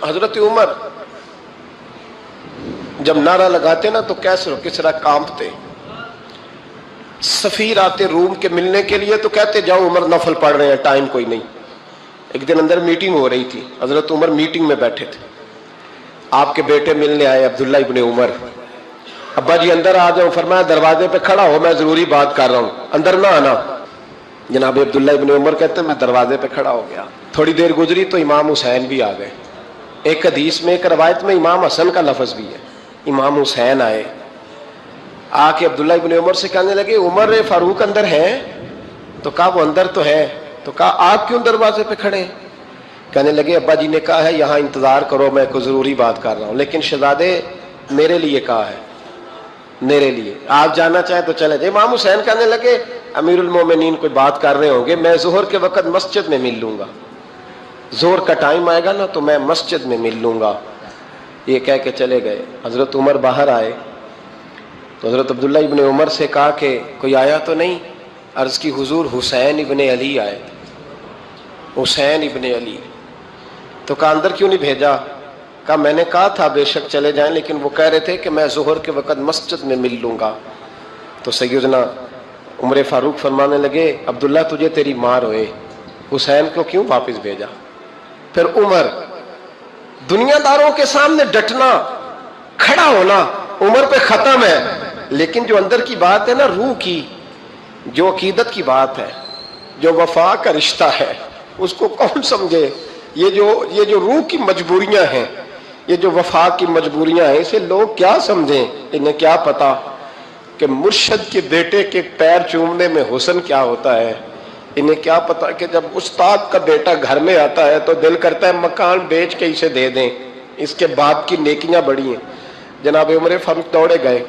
حضرت عمر جب نعرہ لگاتے نا تو کیسر و کسرا کانپتے. سفیر آتے روم کے ملنے کے لیے تو کہتے جاؤ عمر نفل پڑھ رہے ہیں، ٹائم کوئی نہیں. ایک دن اندر میٹنگ ہو رہی تھی، حضرت عمر میٹنگ میں بیٹھے تھے. آپ کے بیٹے ملنے آئے عبداللہ ابن عمر. ابا جی اندر آ جاؤ. فرمایا دروازے پہ کھڑا ہو، میں ضروری بات کر رہا ہوں، اندر نہ آنا. جناب عبداللہ ابن عمر کہتے ہیں میں دروازے پہ کھڑا ہو گیا. تھوڑی دیر گزری تو امام حسین بھی آ گئے. ایک حدیث میں، ایک روایت میں امام حسن کا لفظ بھی ہے. امام حسین آئے، آ کے عبداللہ ابن عمر سے کہنے لگے عمر فاروق اندر ہے؟ تو کہا وہ اندر تو ہے. تو کہا آپ کیوں دروازے پہ کھڑے ہیں؟ کہنے لگے ابا جی نے کہا ہے یہاں انتظار کرو، میں کوئی ضروری بات کر رہا ہوں. لیکن شہزادے میرے لیے کہا ہے، میرے لیے آپ جانا چاہیں تو چلے جائیں. امام حسین کہنے لگے امیر المومنین کوئی بات کر رہے ہوں گے، میں ظہر کے وقت مسجد میں مل لوں گا، ظہر کا ٹائم آئے گا نا تو میں مسجد میں مل لوں گا. یہ کہہ کے چلے گئے. حضرت عمر باہر آئے تو حضرت عبداللہ ابن عمر سے کہا کہ کوئی آیا تو نہیں؟ عرض کی حضور حسین ابن علی آئے. حسین ابن علی. تو کہا اندر کیوں نہیں بھیجا؟ کہا میں نے کہا تھا بے شک چلے جائیں، لیکن وہ کہہ رہے تھے کہ میں ظہر کے وقت مسجد میں مل لوں گا. تو سیدنا عمر فاروق فرمانے لگے عبداللہ تجھے تیری مار ہوئے، حسین کو کیوں واپس بھیجا؟ پھر عمر دنیا داروں کے سامنے ڈٹنا، کھڑا ہونا عمر پہ ختم ہے، لیکن جو اندر کی بات ہے نا، روح کی، جو عقیدت کی بات ہے، جو وفا کا رشتہ ہے، اس کو کون سمجھے؟ یہ جو روح کی مجبوریاں ہیں، یہ جو وفا کی مجبوریاں ہیں، اسے لوگ کیا سمجھیں؟ انہیں کیا پتا کہ مرشد کے بیٹے کے پیر چومنے میں حسن کیا ہوتا ہے. انہیں کیا پتا کہ جب استاد کا بیٹا گھر میں آتا ہے تو دل کرتا ہے مکان بیچ کے اسے دے دیں، اس کے باپ کی نیکیاں بڑی ہیں. جناب عمر فاروق دوڑے گئے،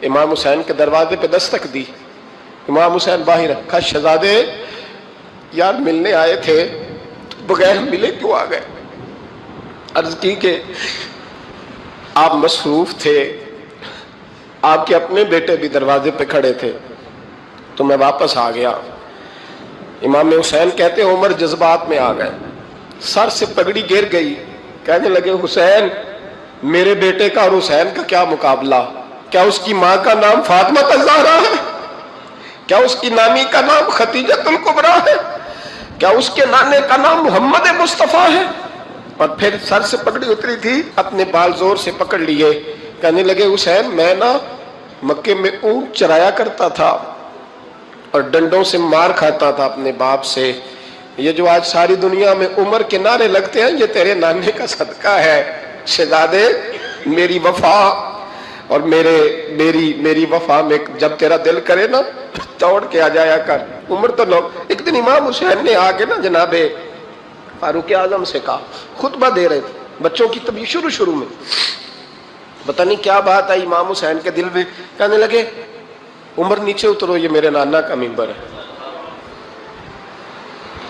امام حسین کے دروازے پہ دستک دی. امام حسین باہر رکھا. شہزادے یار ملنے آئے تھے، بغیر ملے کیوں آ گئے؟ عرض کی کہ آپ مصروف تھے، آپ کے اپنے بیٹے بھی دروازے پہ کھڑے تھے تو میں واپس آ گیا. امام حسین کہتے ہیں عمر جذبات میں آ گئے، سر سے پگڑی گر گئی. کہنے لگے حسین میرے بیٹے کا اور حسین کا کیا مقابلہ؟ کیا اس کی ماں کا نام فاطمہ الزہرا ہے؟ کیا اس کی نانی کا نام ختیجۃ الکبریٰ ہے؟ کیا اس کے نانے کا نام محمد مصطفیٰ ہے؟ اور پھر سر سے پگڑی اتری تھی، اپنے بال زور سے پکڑ لیے. کہنے لگے حسین میں نا مکے میں اونٹ چرایا کرتا تھا اور ڈنڈوں سے مار کھاتا تھا اپنے باپ سے. یہ جو آج ساری دنیا میں عمر کے نعرے لگتے ہیں، یہ تیرے نانے کا صدقہ ہے. شہزادے میری وفا اور میری وفا میں جب تیرا دل کرے نا توڑ کے آ جایا کر. عمر تو لوگ ایک دن امام حسین نے آ کے نا جناب فاروق اعظم سے کہا، خطبہ دے رہے تھے بچوں کی طبیعت شروع میں، پتہ نہیں کیا بات آئی امام حسین کے دل میں. کہنے لگے عمر نیچے اترو، یہ میرے نانا کا منبر ہے.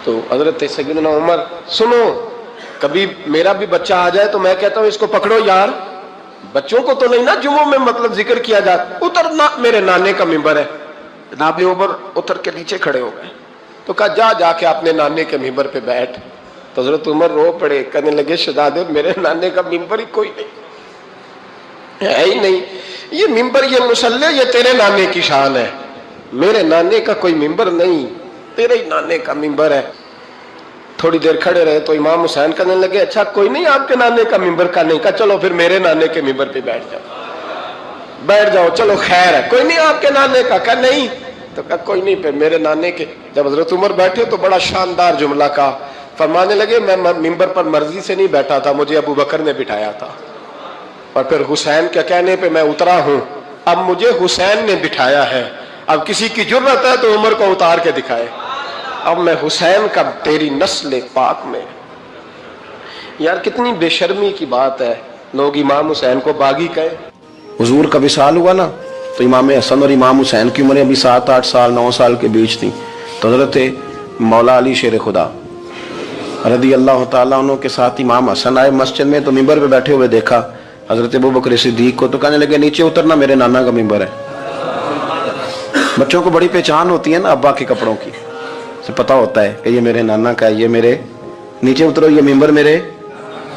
تو حضرت سیدنا عمر سنو، کبھی میرا بھی بچہ آ جائے تو میں کہتا ہوں اس کو پکڑو یار، بچوں کو تو نہیں نا جمعوں میں مطلب ذکر کیا جاتا، اترنا میرے نانے کا منبر ہے. جناب عمر اتر کے نیچے کھڑے ہو گئے. تو کہا جا کے اپنے نانے کے منبر پہ بیٹھ. تو حضرت عمر رو پڑے. کہنے لگے شہزادے میرے نانے کا منبر ہی کوئی نہیں ہے ہی نہیں. یہ منبر، یہ مصلی، یہ تیرے نانے کی شان ہے. میرے نانے کا کوئی منبر نہیں، تیرے ہی نانے کا منبر ہے. تھوڑی دیر کھڑے رہے تو امام حسین کہنے لگے اچھا کوئی نہیں آپ کے نانے کا منبر کا نہیں؟ کہا چلو پھر میرے نانے کے منبر پہ بیٹھ جاؤ، چلو خیر ہے. کوئی نہیں آپ کے نانے کا؟ کہا نہیں. تو کہا کوئی نہیں پھر میرے نانے کے. جب حضرت عمر بیٹھے تو بڑا شاندار جملہ کہا. فرمانے لگے میں منبر پر مرضی سے نہیں بیٹھا تھا، مجھے ابو بکر نے بٹھایا تھا، اور پھر حسین کے کہنے پہ میں اترا ہوں. اب مجھے حسین نے بٹھایا ہے، اب کسی کی جرت ہے تو عمر کو اتار کے دکھائے. اب میں حسین کا تیری نسل پاک میں. یار کتنی بے شرمی کی بات ہے، لوگ امام حسین کو باغی کہے. حضور کا وصال ہوا نا تو امام حسن اور امام حسین کی عمریں ابھی 7-8 سال 9 سال کے بیچ تھیں. تو حضرت مولا علی شیر خدا رضی اللہ تعالیٰ عنہ کے ساتھ امام حسن آئے مسجد میں تو منبر پہ بیٹھے ہوئے دیکھا حضرت ابوبکر صدیق کو. تو کہنے لگے نیچے اترنا میرے نانا کا منبر ہے. بچوں کو بڑی پہچان ہوتی ہے نا ابا کے کپڑوں کی، سے پتہ ہوتا ہے کہ یہ میرے نانا کا ہے، یہ میرے نیچے اترو، یہ منبر میرے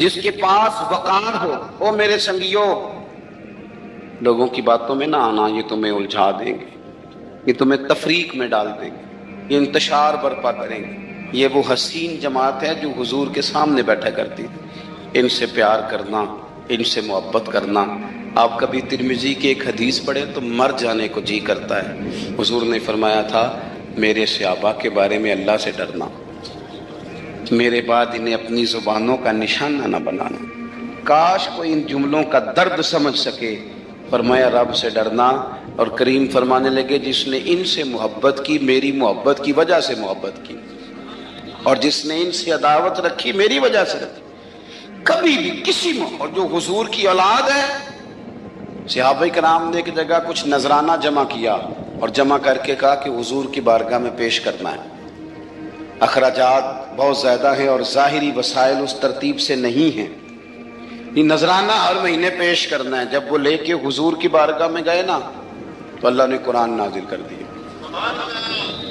جس کے پاس وقار ہو، او میرے سنگیوں، لوگوں کی باتوں میں نہ آنا، یہ تمہیں الجھا دیں گے، یہ تمہیں تفریق میں ڈال دیں گے، یہ انتشار برپا کریں گے۔ یہ وہ حسین جماعت ہے جو حضور کے سامنے بیٹھا کرتی تھی۔ ان سے پیار کرنا، ان سے محبت کرنا۔ آپ کبھی ترمذی کی ایک حدیث پڑھیں تو مر جانے کو جی کرتا ہے۔ حضور نے فرمایا تھا، میرے صحابہ کے بارے میں اللہ سے ڈرنا، میرے بعد انہیں اپنی زبانوں کا نشانہ نہ بنانا۔ کاش کوئی ان جملوں کا درد سمجھ سکے۔ فرمایا رب سے ڈرنا، اور کریم فرمانے لگے جس نے ان سے محبت کی میری محبت کی وجہ سے محبت کی، اور جس نے ان سے عداوت رکھی میری وجہ سے رکھی۔ کبھی بھی کسی میں، اور جو حضور کی اولاد ہے، صحابہ کرام نے ایک جگہ کچھ نذرانہ جمع کیا اور جمع کر کے کہا کہ حضور کی بارگاہ میں پیش کرنا ہے۔ اخراجات بہت زیادہ ہیں اور ظاہری وسائل اس ترتیب سے نہیں ہیں، یہ نذرانہ ہر مہینے پیش کرنا ہے۔ جب وہ لے کے حضور کی بارگاہ میں گئے نا تو اللہ نے قرآن نازل کر دیا۔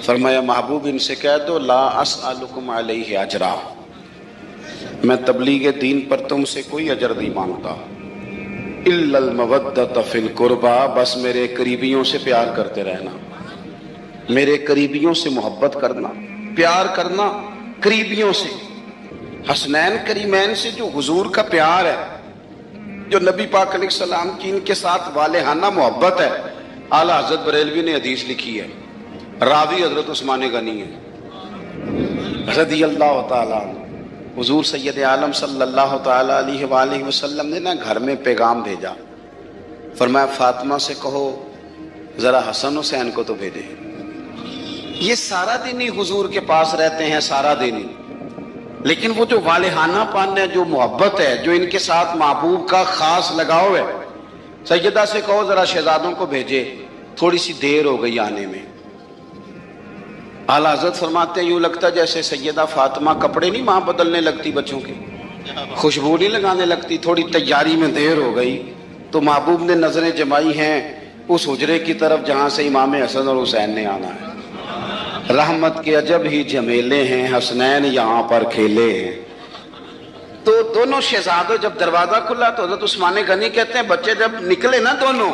فرمایا محبوب ان سے کہہ دو لا اسألکم علیہ اجرا، میں تبلیغ دین پر تم سے کوئی اجر نہیں مانگتا، الا المودۃ فی القربى، بس میرے قریبیوں سے پیار کرتے رہنا، میرے قریبیوں سے محبت کرنا، پیار کرنا قریبیوں سے۔ حسنین کریمین سے جو حضور کا پیار ہے، جو نبی پاک علیہ السلام کی ان کے ساتھ والہانہ محبت ہے۔ اعلیٰ حضرت بریلوی نے حدیث لکھی ہے، راوی حضرت عثمان غنی ہے رضی اللہ تعالیٰ عنہ۔ حضور سید عالم صلی اللہ تعالیٰ علیہ وآلہ وسلم نے نا گھر میں پیغام بھیجا، فرمایا فاطمہ سے کہو ذرا حسن حسین کو تو بھیجے۔ یہ سارا دن ہی حضور کے پاس رہتے ہیں، سارا دن ہی، لیکن وہ جو والہانہ پن ہے، جو محبت ہے، جو ان کے ساتھ محبوب کا خاص لگاؤ ہے، سیدہ سے کہو ذرا شہزادوں کو بھیجے، تھوڑی سی دیر ہو گئی آنے میں۔ اعلیٰ حضرت فرماتے ہیں یوں لگتا جیسے سیدہ فاطمہ کپڑے نہیں ماں بدلنے لگتی بچوں کے، خوشبو نہیں لگانے لگتی، تھوڑی تیاری میں دیر ہو گئی تو محبوب نے نظریں جمائی ہیں اس حجرے کی طرف جہاں سے امام حسن اور حسین نے آنا ہے۔ رحمت کے عجب ہی جمیلے ہیں، حسنین یہاں پر کھیلے ہیں۔ تو دونوں شہزادوں جب دروازہ کھلا تو حضرت عثمان غنی کہتے ہیں بچے جب نکلے نا دونوں،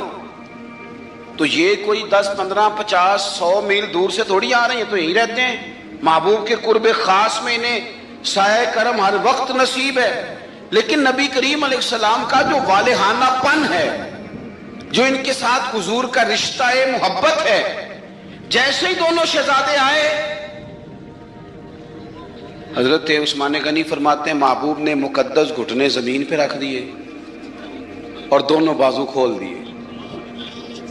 تو یہ کوئی 10 15 50 100 میل دور سے تھوڑی آ رہے ہیں، تو یہی رہتے ہیں۔ محبوب کے قرب خاص میں انہیں سایہ کرم ہر وقت نصیب ہے، لیکن نبی کریم علیہ السلام کا جو والہانہ پن ہے، جو ان کے ساتھ حضور کا رشتہ محبت ہے، جیسے ہی دونوں شہزادے آئے، حضرت عثمان غنی فرماتے ہیں محبوب نے مقدس گھٹنے زمین پہ رکھ دیے اور دونوں بازو کھول دیے۔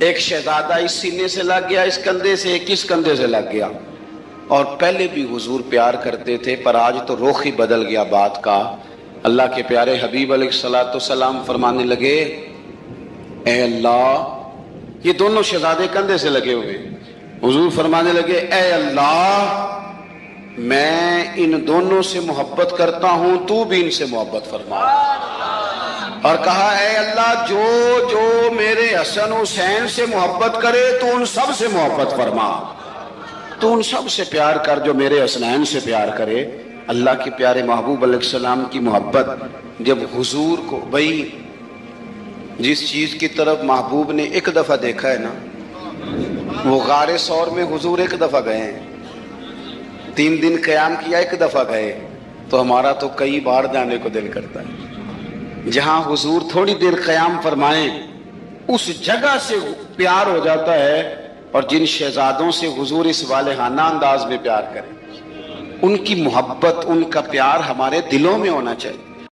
ایک شہزادہ اس سینے سے لگ گیا، اس کندھے سے، ایک اس کندھے سے لگ گیا۔ اور پہلے بھی حضور پیار کرتے تھے، پر آج تو رخ ہی بدل گیا بات کا۔ اللہ کے پیارے حبیب علیہ الصلوۃ والسلام فرمانے لگے اے اللہ، یہ دونوں شہزادے کندھے سے لگے ہوئے، حضور فرمانے لگے اے اللہ میں ان دونوں سے محبت کرتا ہوں، تو بھی ان سے محبت فرما۔ اور کہا اے اللہ جو جو میرے حسن حسین سے محبت کرے تو ان سب سے محبت فرما، تو ان سب سے پیار کر جو میرے حسنین سے پیار کرے۔ اللہ کے پیارے محبوب علیہ السلام کی محبت جب حضور کو، بھئی جس چیز کی طرف محبوب نے ایک دفعہ دیکھا ہے نا، وہ غار ثور میں حضور ایک دفعہ گئے ہیں، 3 دن قیام کیا، ایک دفعہ گئے، تو ہمارا تو کئی بار جانے کو دل کرتا ہے۔ جہاں حضور تھوڑی دیر قیام فرمائیں اس جگہ سے پیار ہو جاتا ہے، اور جن شہزادوں سے حضور اس والہانہ انداز میں پیار کریں، ان کی محبت، ان کا پیار ہمارے دلوں میں ہونا چاہیے۔